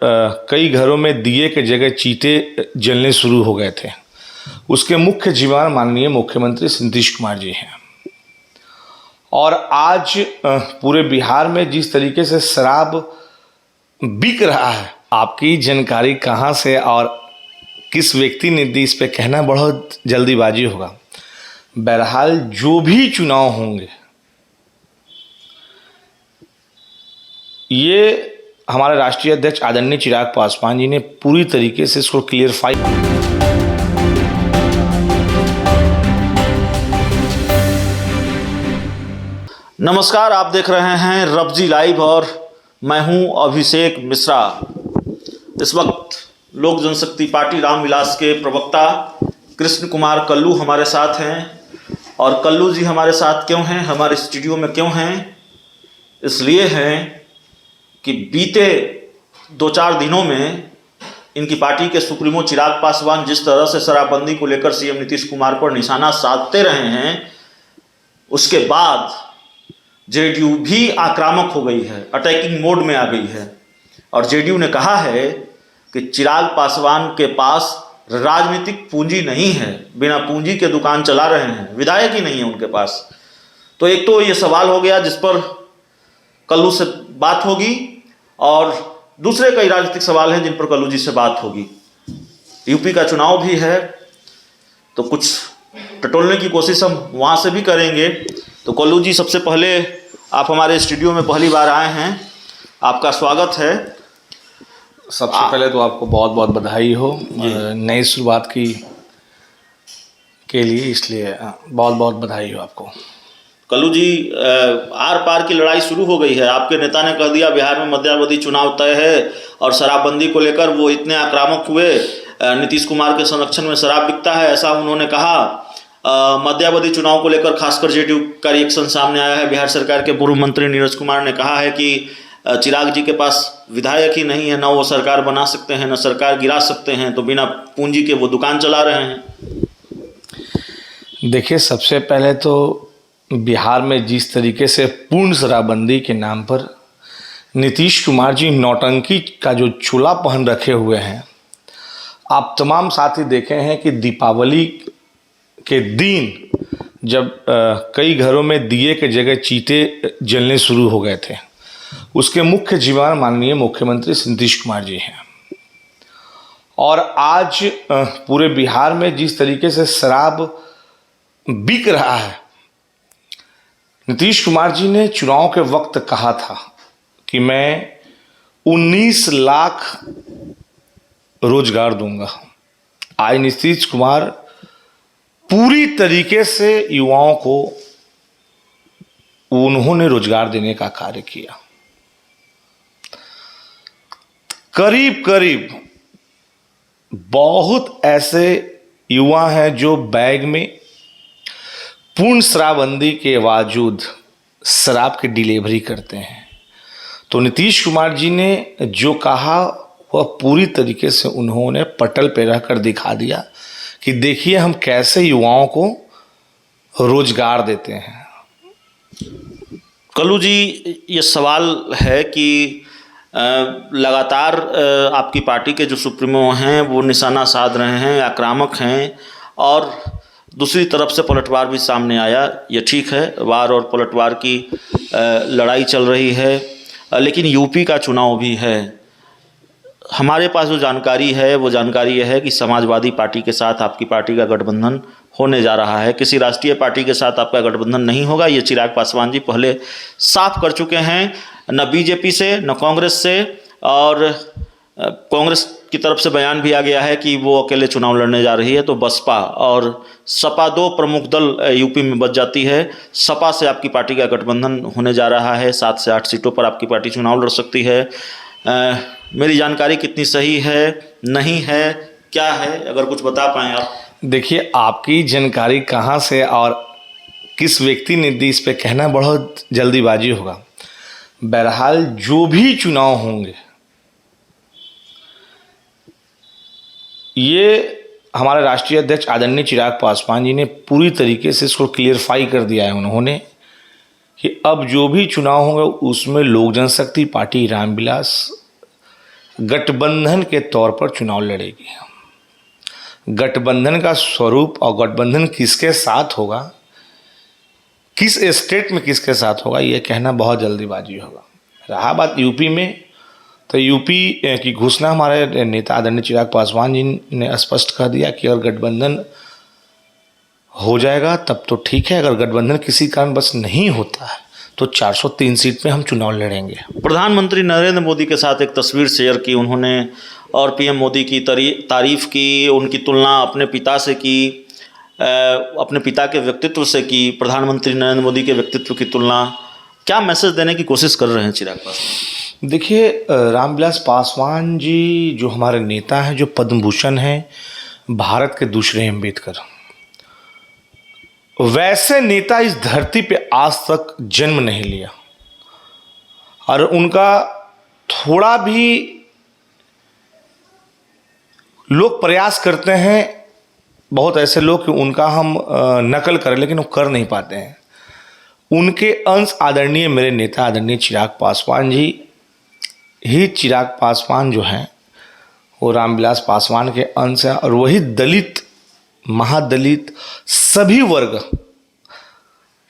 कई घरों में दिए के जगह चीते जलने शुरू हो गए थे। उसके मुख्य जिम्मेदार माननीय मुख्यमंत्री नीतीश कुमार जी हैं। और आज पूरे बिहार में जिस तरीके से शराब बिक रहा है, आपकी जानकारी कहां से और किस व्यक्ति ने दी, इस पे कहना बहुत जल्दीबाजी होगा। बहरहाल जो भी चुनाव होंगे, ये हमारे राष्ट्रीय अध्यक्ष आदरणीय चिराग पासवान जी ने पूरी तरीके से इसको क्लियरफाई। नमस्कार, आप देख रहे हैं रब्जी लाइव और मैं हूं अभिषेक मिश्रा। इस वक्त लोक जनशक्ति पार्टी रामविलास के प्रवक्ता कृष्ण कुमार कल्लू हमारे साथ हैं। और कल्लू जी हमारे साथ क्यों हैं, हमारे स्टूडियो में क्यों हैं? इसलिए हैं कि बीते 2-4 दिनों में इनकी पार्टी के सुप्रीमो चिराग पासवान जिस तरह से शराबबंदी को लेकर सीएम नीतीश कुमार पर निशाना साधते रहे हैं, उसके बाद जेडीयू भी आक्रामक हो गई है, अटैकिंग मोड में आ गई है। और जेडीयू ने कहा है कि चिराग पासवान के पास राजनीतिक पूंजी नहीं है, बिना पूंजी के दुकान चला रहे हैं, विधायक ही नहीं है उनके पास। तो एक तो ये सवाल हो गया जिस पर कल्लू से बात होगी, और दूसरे कई राजनीतिक सवाल हैं जिन पर कल्लू जी से बात होगी। यूपी का चुनाव भी है, तो कुछ टटोलने की कोशिश हम वहाँ से भी करेंगे। तो कल्लू जी, सबसे पहले आप हमारे स्टूडियो में पहली बार आए हैं, आपका स्वागत है। सबसे पहले तो आपको बहुत बहुत बधाई हो नई शुरुआत के लिए, इसलिए बहुत बहुत बधाई हो आपको। कल्लू जी, आर पार की लड़ाई शुरू हो गई है। आपके नेता ने कह दिया बिहार में मध्यावधि चुनाव तय है, और शराबबंदी को लेकर वो इतने आक्रामक हुए, नीतीश कुमार के संरक्षण में शराब बिकता है ऐसा उन्होंने कहा। मध्यावधि चुनाव को लेकर खासकर जेडीयू का रिएक्शन सामने आया है। बिहार सरकार के पूर्व मंत्री नीरज कुमार ने कहा है कि चिराग जी के पास विधायक ही नहीं है, ना वो सरकार बना सकते हैं, ना सरकार गिरा सकते हैं, तो बिना पूंजी के वो दुकान चला रहे हैं। देखिए, सबसे पहले तो बिहार में जिस तरीके से पूर्ण शराबबंदी के नाम पर नीतीश कुमार जी नौटंकी का जो चोला पहन रखे हुए हैं, आप तमाम साथी देखे हैं कि दीपावली के दिन जब कई घरों में दिए के जगह चीते जलने शुरू हो गए थे, उसके मुख्य जिम्मेदार माननीय मुख्यमंत्री नीतीश कुमार जी हैं। और आज पूरे बिहार में जिस तरीके से शराब बिक रहा है, नीतीश कुमार जी ने चुनाव के वक्त कहा था कि मैं 19 लाख रोजगार दूंगा। आज नीतीश कुमार पूरी तरीके से युवाओं को उन्होंने रोजगार देने का कार्य किया। करीब करीब बहुत ऐसे युवा हैं जो बैग में पूर्ण शराबबंदी के बावजूद शराब की डिलीवरी करते हैं। तो नीतीश कुमार जी ने जो कहा वह पूरी तरीके से उन्होंने पटल पे रहकर दिखा दिया कि देखिए हम कैसे युवाओं को रोजगार देते हैं। कल्लू जी, ये सवाल है कि लगातार आपकी पार्टी के जो सुप्रीमो हैं वो निशाना साध रहे हैं, आक्रामक हैं, और दूसरी तरफ से पलटवार भी सामने आया। ये ठीक है, वार और पलटवार की लड़ाई चल रही है, लेकिन यूपी का चुनाव भी है। हमारे पास जो जानकारी है वो जानकारी यह है कि समाजवादी पार्टी के साथ आपकी पार्टी का गठबंधन होने जा रहा है। किसी राष्ट्रीय पार्टी के साथ आपका गठबंधन नहीं होगा, ये चिराग पासवान जी पहले साफ कर चुके हैं। न बीजेपी से, न कांग्रेस से, और कांग्रेस की तरफ से बयान भी आ गया है कि वो अकेले चुनाव लड़ने जा रही है। तो बसपा और सपा दो प्रमुख दल यूपी में बच जाती है। सपा से आपकी पार्टी का गठबंधन होने जा रहा है, 7 से 8 सीटों पर आपकी पार्टी चुनाव लड़ सकती है। मेरी जानकारी कितनी सही है, नहीं है, क्या है, अगर कुछ बता पाएँ आप। देखिए, आपकी जानकारी कहाँ से और किस व्यक्ति ने दी, इस पे कहना बहुत जल्दीबाजी होगा। बहरहाल जो भी चुनाव होंगे, ये हमारे राष्ट्रीय अध्यक्ष आदरणीय चिराग पासवान जी ने पूरी तरीके से इसको क्लियरफाई कर दिया है उन्होंने कि अब जो भी चुनाव होंगे उसमें लोक जनशक्ति पार्टी रामविलास गठबंधन के तौर पर चुनाव लड़ेगी। गठबंधन का स्वरूप और गठबंधन किसके साथ होगा, किस स्टेट में किसके साथ होगा, ये कहना बहुत जल्दीबाजी होगा। रहा बात यूपी में, तो यूपी की घोषणा हमारे नेता आदरणीय चिराग पासवान जी ने स्पष्ट कर दिया कि अगर गठबंधन हो जाएगा तब तो ठीक है, अगर गठबंधन किसी कारण बस नहीं होता है तो 403 सीट में हम चुनाव लड़ेंगे। प्रधानमंत्री नरेंद्र मोदी के साथ एक तस्वीर शेयर की उन्होंने और पीएम मोदी की तारीफ की, उनकी तुलना अपने पिता से की, अपने पिता के व्यक्तित्व से की, प्रधानमंत्री नरेंद्र मोदी के व्यक्तित्व की तुलना। क्या मैसेज देने की कोशिश कर रहे हैं चिराग पासवान? देखिए, रामविलास पासवान जी जो हमारे नेता हैं, जो पद्म भूषण हैं, भारत के दूसरे अम्बेडकर, वैसे नेता इस धरती पे आज तक जन्म नहीं लिया। और उनका थोड़ा भी लोग प्रयास करते हैं, बहुत ऐसे लोग कि उनका हम नकल करें, लेकिन वो कर नहीं पाते हैं। उनके अंश आदरणीय मेरे नेता आदरणीय चिराग पासवान जी ही, चिराग पासवान जो हैं वो रामविलास पासवान के अंश हैं। और वही दलित, महादलित, सभी वर्ग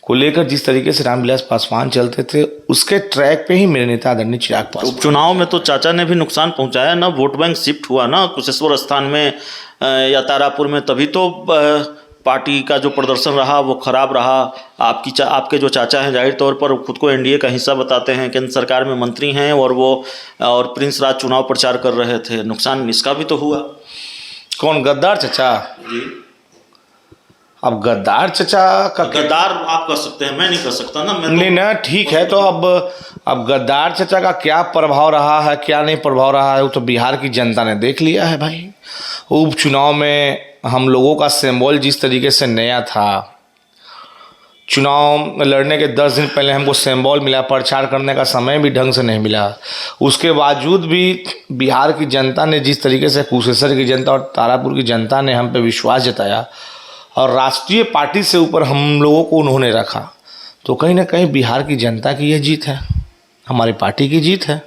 को लेकर जिस तरीके से रामविलास पासवान चलते थे, उसके ट्रैक पे ही मेरे नेता आदरणीय चिराग पासवान। उपचुनाव में तो चाचा ने भी नुकसान पहुंचाया ना, वोट बैंक शिफ्ट हुआ ना कुशेश्वर स्थान में या तारापुर में, तभी तो पार्टी का जो प्रदर्शन रहा वो खराब रहा। आपके जो चाचा हैं, जाहिर तौर पर खुद को एनडीए का हिस्सा बताते हैं, केंद्र सरकार में मंत्री हैं, और प्रिंस राज चुनाव प्रचार कर रहे थे। नुकसान इसका भी तो हुआ। कौन गद्दार चचा जी? अब गद्दार चचा का, गद्दार आप कर सकते हैं, मैं नहीं कर सकता ना। मैं नहीं ना, ठीक है। तो अब गद्दार चचा का क्या प्रभाव रहा है, क्या नहीं प्रभाव रहा है, वो तो बिहार की जनता ने देख लिया है भाई। उपचुनाव में हम लोगों का सिंबल जिस तरीके से नया था, चुनाव लड़ने के 10 दिन पहले हमको सिंबल मिला, प्रचार करने का समय भी ढंग से नहीं मिला। उसके बावजूद भी बिहार की जनता ने जिस तरीके से, कुशेश्वर की जनता और तारापुर की जनता ने हम पे विश्वास जताया और राष्ट्रीय पार्टी से ऊपर हम लोगों को उन्होंने रखा, तो कहीं ना कहीं बिहार की जनता की ये जीत है, हमारी पार्टी की जीत है।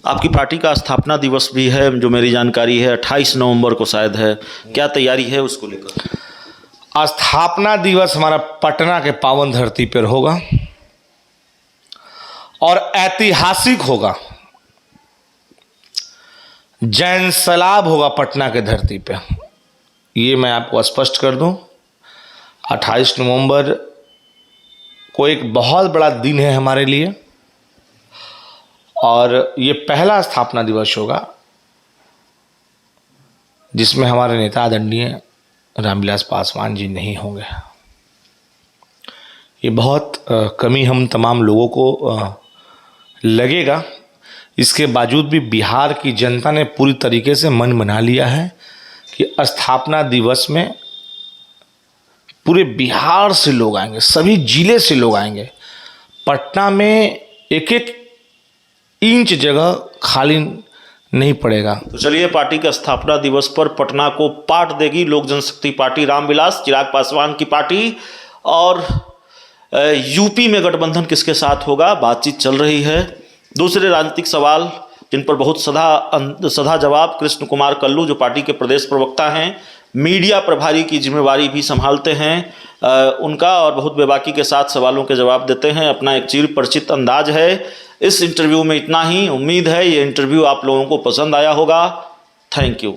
आपकी पार्टी का स्थापना दिवस भी है, जो मेरी जानकारी है 28 नवंबर को शायद है। क्या तैयारी है उसको लेकर? स्थापना दिवस हमारा पटना के पावन धरती पर होगा और ऐतिहासिक होगा। जैन सलाब होगा पटना के धरती पे, ये मैं आपको स्पष्ट कर दूं। 28 नवंबर को एक बहुत बड़ा दिन है हमारे लिए और ये पहला स्थापना दिवस होगा जिसमें हमारे नेता आदरणीय रामविलास पासवान जी नहीं होंगे। ये बहुत कमी हम तमाम लोगों को लगेगा। इसके बावजूद भी बिहार की जनता ने पूरी तरीके से मन बना लिया है कि स्थापना दिवस में पूरे बिहार से लोग आएंगे, सभी जिले से लोग आएंगे। पटना में एक एक इंच जगह खाली नहीं पड़ेगा। तो चलिए, पार्टी के स्थापना दिवस पर पटना को पाट देगी लोक जनशक्ति पार्टी, रामविलास चिराग पासवान की पार्टी। और यूपी में गठबंधन किसके साथ होगा, बातचीत चल रही है। दूसरे राजनीतिक सवाल जिन पर बहुत सधा जवाब कृष्ण कुमार कल्लू, जो पार्टी के प्रदेश प्रवक्ता हैं, मीडिया प्रभारी की जिम्मेवारी भी संभालते हैं, उनका और बहुत बेबाकी के साथ सवालों के जवाब देते हैं। अपना एक चिर परिचित अंदाज है। इस इंटरव्यू में इतना ही। उम्मीद है ये इंटरव्यू आप लोगों को पसंद आया होगा। Thank you.